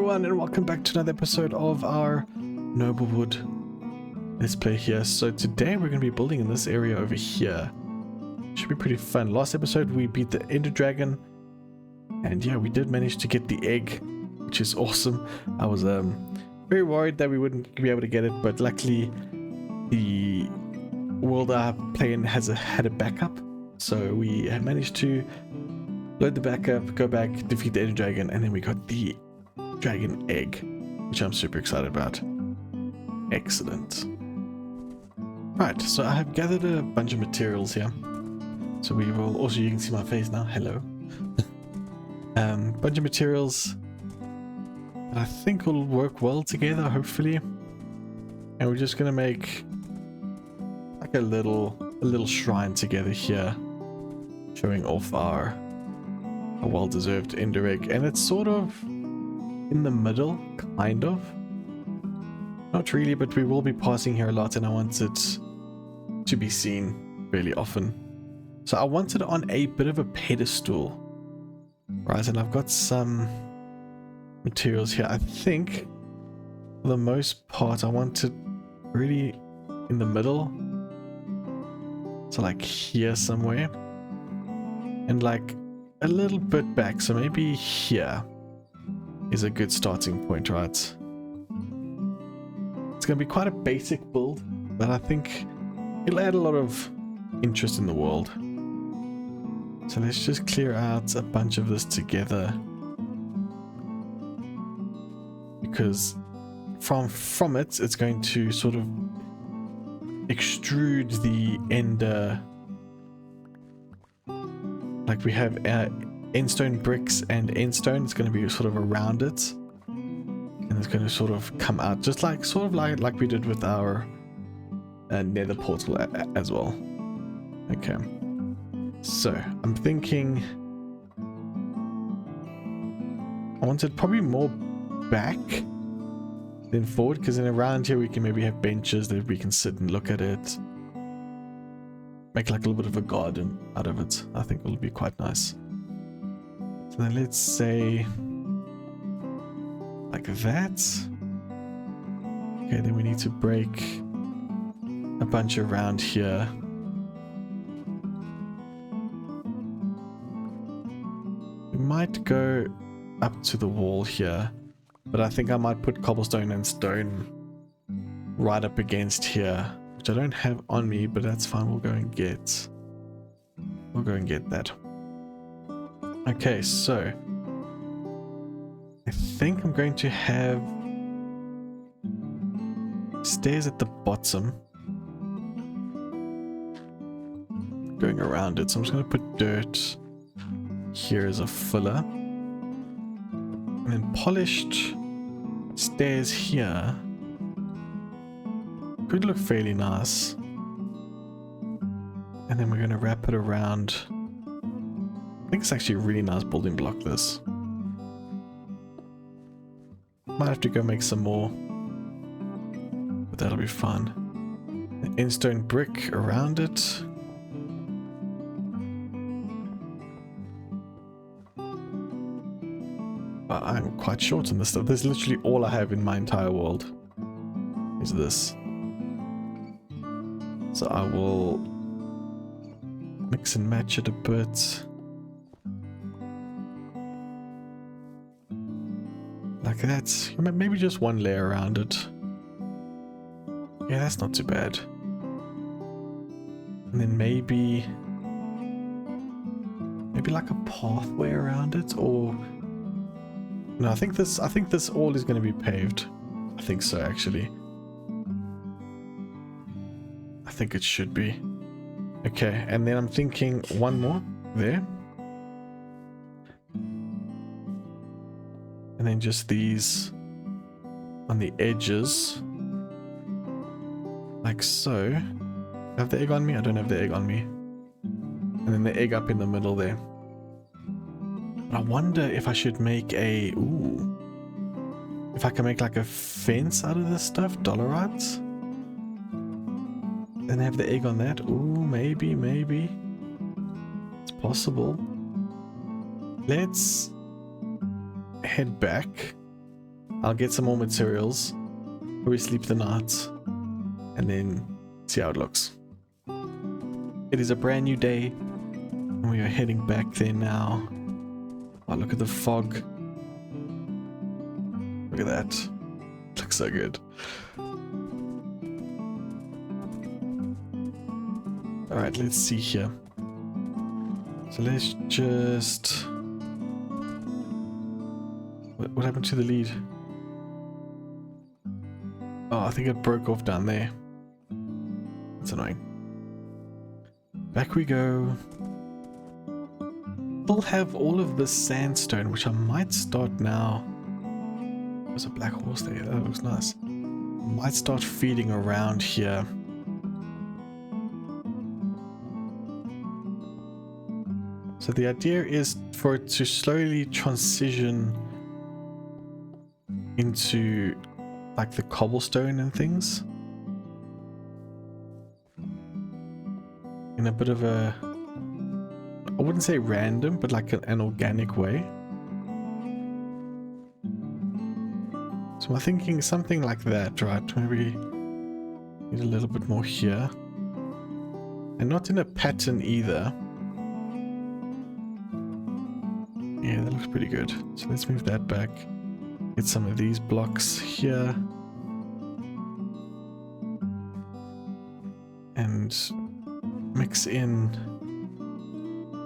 And welcome back to another episode of our Noblewood Let's Play here. So today we're going to be building in this area over here. Should be pretty fun. Last episode we beat the Ender Dragon, and yeah, we did manage to get the egg, which is awesome. I was very worried that we wouldn't be able to get it, but luckily the world I'm playing had a backup, so we had managed to load the backup, go back, defeat the Ender Dragon, and then we got the dragon egg, which I'm super excited about. Excellent. Right, so I have gathered a bunch of materials here. So we will also, you can see my face now. Hello. Bunch of materials that I think will work well together, hopefully. And we're just gonna make like a little shrine together here, showing off our well-deserved ender egg, and it's sort of in the middle, kind of. Not really, but we will be passing here a lot, and I want it to be seen fairly often. So I want it on a bit of a pedestal, right? And I've got some materials here. I think for the most part I want it really in the middle, so like here somewhere, and like a little bit back, so maybe here is a good starting point, right? It's going to be quite a basic build, but I think it'll add a lot of interest in the world. So let's just clear out a bunch of this together, because from it, it's going to sort of extrude the ender. Like we have endstone bricks and endstone. It's going to be sort of around it, and it's going to sort of come out just like like we did with our nether portal as well. Okay, so I'm thinking I wanted probably more back than forward, because then around here we can maybe have benches that we can sit and look at it, make like a little bit of a garden out of it. I think it'll be quite nice. So then let's say like that. Okay, then we need to break a bunch around here. We might go up to the wall here, but I think I might put cobblestone and stone right up against here, which I don't have on me, but that's fine. We'll go and get that. Okay, so I think I'm going to have stairs at the bottom going around it. So I'm just going to put dirt here as a filler, and then polished stairs here. Could look fairly nice. And then we're going to wrap it around. I think it's actually a really nice building block, this. Might have to go make some more, but that'll be fun. An endstone brick around it. I'm quite short on this stuff. This is literally all I have in my entire world, is this. So I will mix and match it a bit. Like that. Maybe just one layer around it. Yeah, that's not too bad. And then maybe like a pathway around it, or no, I think this all is going to be paved. I think so, actually. I think it should be. Okay, and then I'm thinking one more there. And then just these on the edges. Like so. Have the egg on me? I don't have the egg on me. And then the egg up in the middle there. I wonder if I should make a... Ooh. If I can make like a fence out of this stuff. Dollarites. And have the egg on that. Ooh, maybe. It's possible. Let's head back. I'll get some more materials. Probably sleep the night. And then see how it looks. It is a brand new day. And we are heading back there now. Oh, look at the fog. Look at that. It looks so good. Alright, let's see here. So let's just... What happened to the lead? Oh, I think it broke off down there. That's annoying. Back we go. Still have all of this sandstone, which I might start now. There's a black horse there. That looks nice. I might start feeding around here. So the idea is for it to slowly transition into like the cobblestone and things. In a bit of a, I wouldn't say random, but like an organic way. So I'm thinking something like that, right? Maybe need a little bit more here. And not in a pattern either. Yeah, that looks pretty good. So let's move that back. Get some of these blocks here. And mix in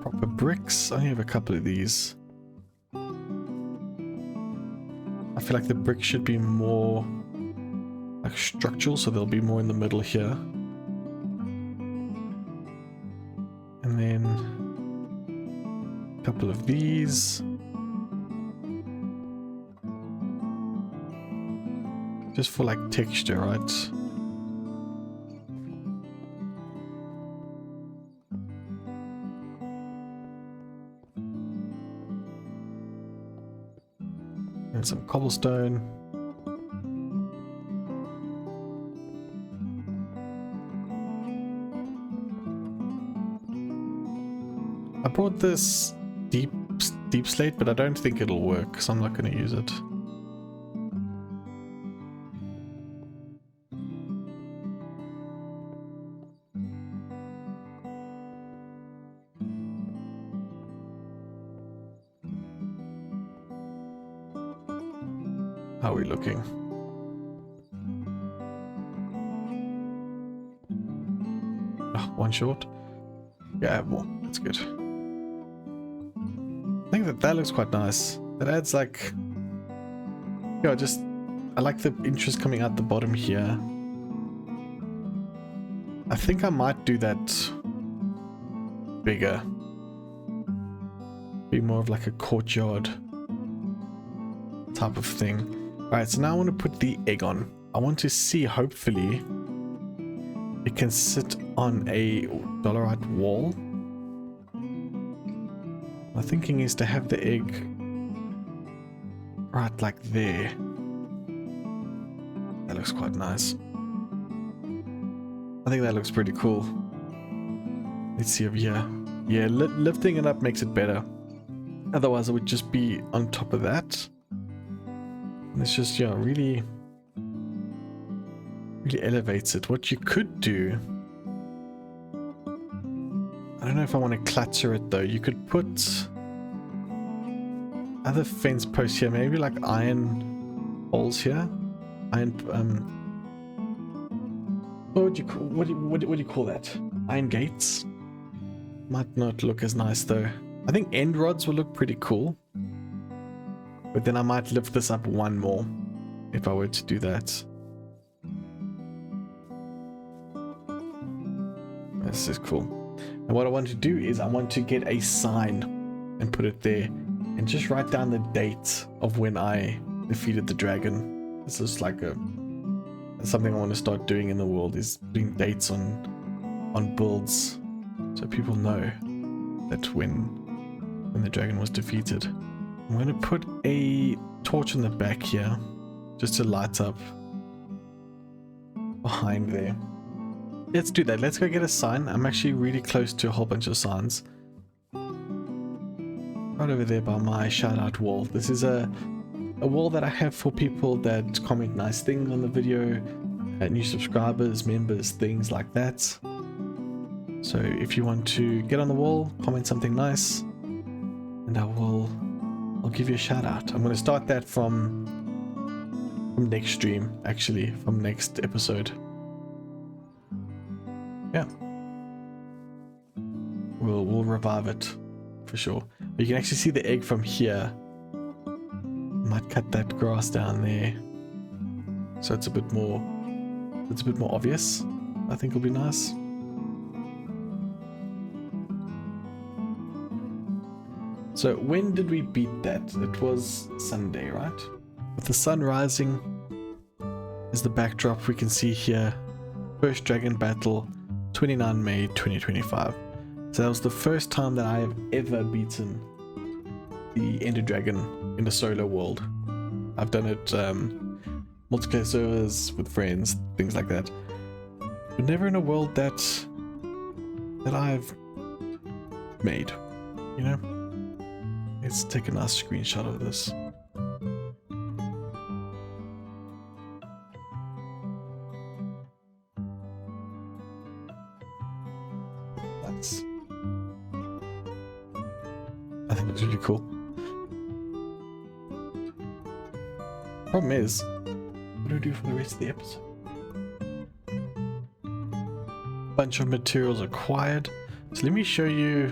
proper bricks. I only have a couple of these. I feel like the brick should be more like structural, so there'll be more in the middle here. And then a couple of these. Just for like texture, right? And some cobblestone. I brought this deep slate, but I don't think it'll work, so I'm not going to use it. How are we looking? Oh, one short. Yeah, more. That's good. I think that looks quite nice. That adds like... Yeah, I like the interest coming out the bottom here. I think I might do that bigger. Be more of like a courtyard type of thing. Alright, so now I want to put the egg on. I want to see, hopefully, it can sit on a dollarite wall. My thinking is to have the egg right like there. That looks quite nice. I think that looks pretty cool. Let's see over here. Yeah, lifting it up makes it better. Otherwise, it would just be on top of that. And it's just, yeah, really elevates it. What you could do... I don't know if I want to clutter it though. You could put other fence posts here, maybe like iron poles here. Iron, what do you call that? Iron gates? Might not look as nice though. I think end rods will look pretty cool. But then I might lift this up one more if I were to do that. This is cool. And what I want to do is I want to get a sign and put it there and just write down the date of when I defeated the dragon. This is like a That's something I want to start doing in the world, is putting dates on builds, so people know that when the dragon was defeated. I'm going to put a torch in the back here, just to light up behind there. Let's do that. Let's go get a sign. I'm actually really close to a whole bunch of signs. Right over there by my shout out wall. This is a wall that I have for people that comment nice things on the video, new subscribers, members, things like that. So if you want to get on the wall, comment something nice, and I'll give you a shout out. I'm going to start that from next stream, actually, from next episode. Yeah, we'll revive it for sure. But you can actually see the egg from here. Might cut that grass down there, so it's a bit more obvious. I think it'll be nice. So when did we beat that? It was Sunday, right? With the sun rising is the backdrop. We can see here, first dragon battle, 29 May 2025. So that was the first time that I have ever beaten the Ender Dragon in a solo world. I've done it multiplayer servers with friends, things like that, but never in a world that I've made, you know? Let's take a nice screenshot of this. I think it's really cool. Problem is, what do I do for the rest of the episode? Bunch of materials acquired. So let me show you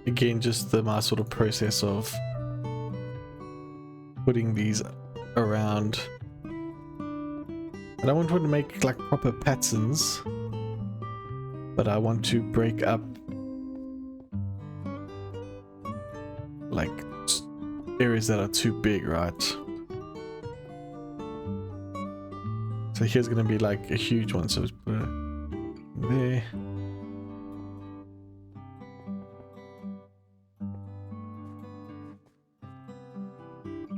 again just my sort of process of putting these around. And I want to make like proper patterns, but I want to break up like areas that are too big, right? So here's gonna be like a huge one, so let's put it there.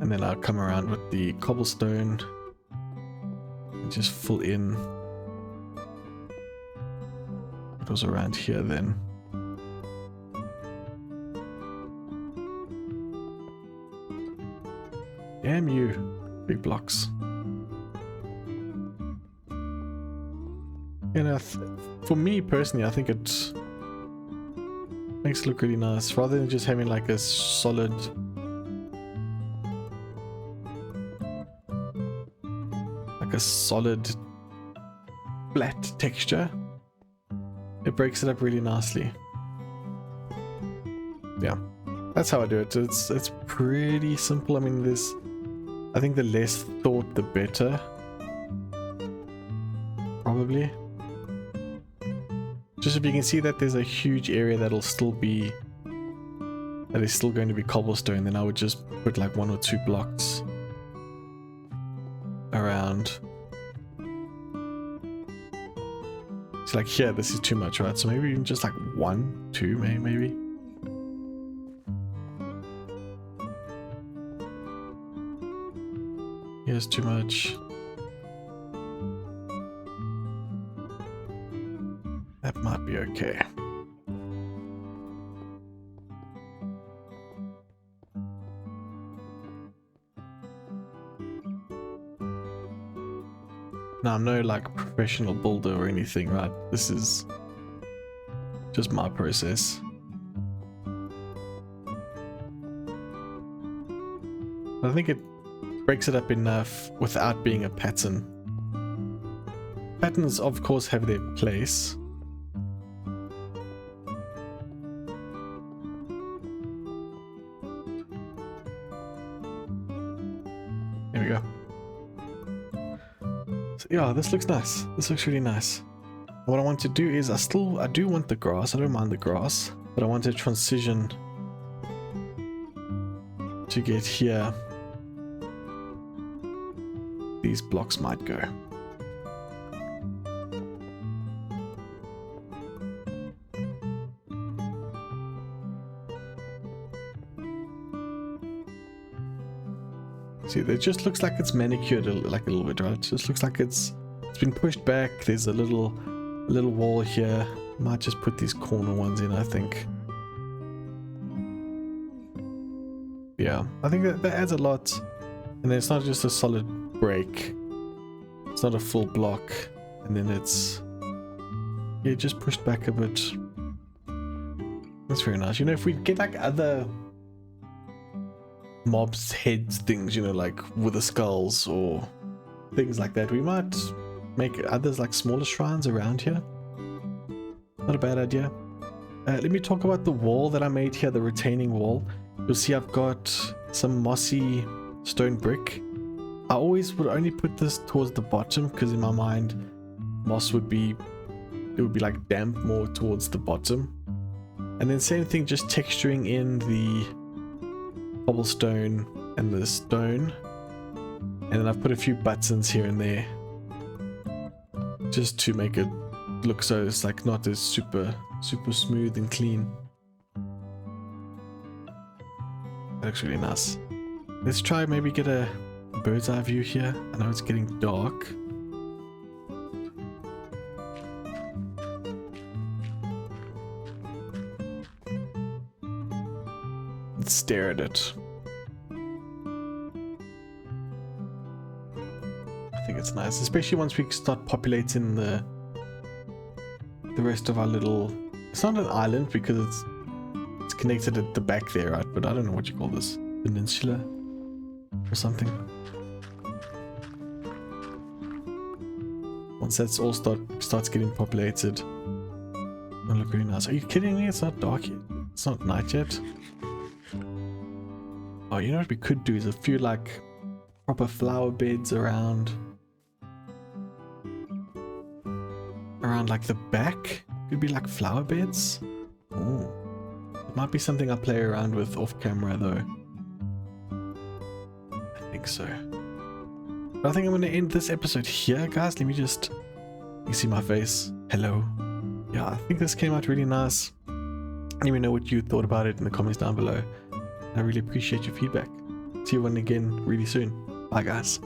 And then I'll come around with the cobblestone and just fill in what was around here then. Damn you, big blocks. And for me personally, I think it makes it look really nice, rather than just having like a solid flat texture. It breaks it up really nicely. Yeah, that's how I do it. It's pretty simple. I mean, I think the less thought the better, probably. Just if you can see that there's a huge area that is still going to be cobblestone, then I would just put like 1 or 2 blocks around. So like here, this is too much, right? So maybe even just like 1, 2, maybe. Here's too much. That might be okay. Now, I'm no like professional builder or anything, right? This is just my process. I think it breaks it up enough without being a pattern. Patterns, of course, have their place. There we go. So, yeah, this looks nice. This looks really nice. What I want to do is, I do want the grass. I don't mind the grass, but I want to transition to get here. These blocks might go. See, it just looks like it's manicured like a little bit, right? It just looks like it's been pushed back. There's a little wall here. Might just put these corner ones in, I think. Yeah, I think that adds a lot. And then it's not just a solid break. It's not a full block. And then it's, yeah, just pushed back a bit. That's very nice. You know, if we get like other mobs' heads things, you know, like with the skulls or things like that, we might make others like smaller shrines around here. Not a bad idea. Let me talk about the wall that I made here, the retaining wall. You'll see I've got some mossy stone brick. I always would only put this towards the bottom because in my mind moss would be, it would be like damp more towards the bottom. And then same thing, just texturing in the cobblestone and the stone. And then I've put a few buttons here and there just to make it look so it's like not as super smooth and clean. That looks really nice. Let's try maybe get a bird's eye view here. I know it's getting dark. Let's stare at it. I think it's nice, especially once we start populating the rest of our little, it's not an island because it's connected at the back there, right? But I don't know what you call this, peninsula or something. Once that's all starts getting populated, it'll look really nice. Are you kidding me? It's not dark yet. It's not night yet. Oh, you know what we could do is a few like proper flower beds around like the back. Could be like flower beds. Oh, it might be something I play around with off camera though. I think so. But I think I'm going to end this episode here, guys. Let me just, you see my face. Hello. Yeah, I think this came out really nice. Let me know what you thought about it in the comments down below. I really appreciate your feedback. See you again really soon. Bye, guys.